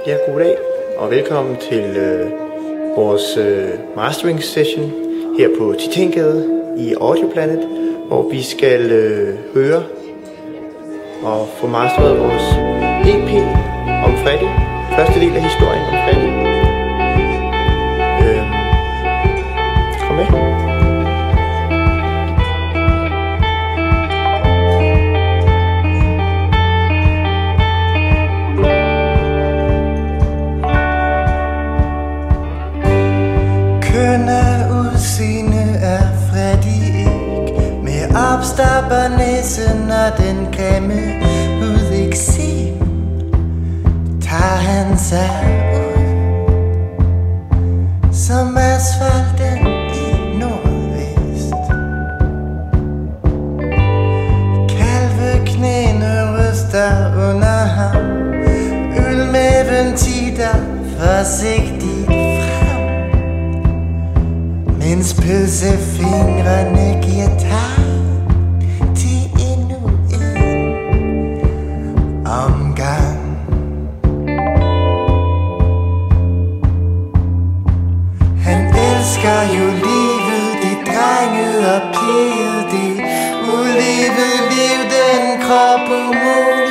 Ja, goddag og velkommen til vores mastering session her på Titangade i Audioplanet, hvor vi skal høre og få masteret vores EP om Freddy. Første del af historien om Freddy. Kom med. Opstopper næsen og den grimme udeksem, tager han sig ud som asfalten i nordvest. Kalveknæene ryster under ham, ølmæven titter forsigtigt frem, mens pølsefingrene giver tag til endnu en omgang. Han elsker jo livet, det drenget og piget, det ulevede liv, den krop umulig.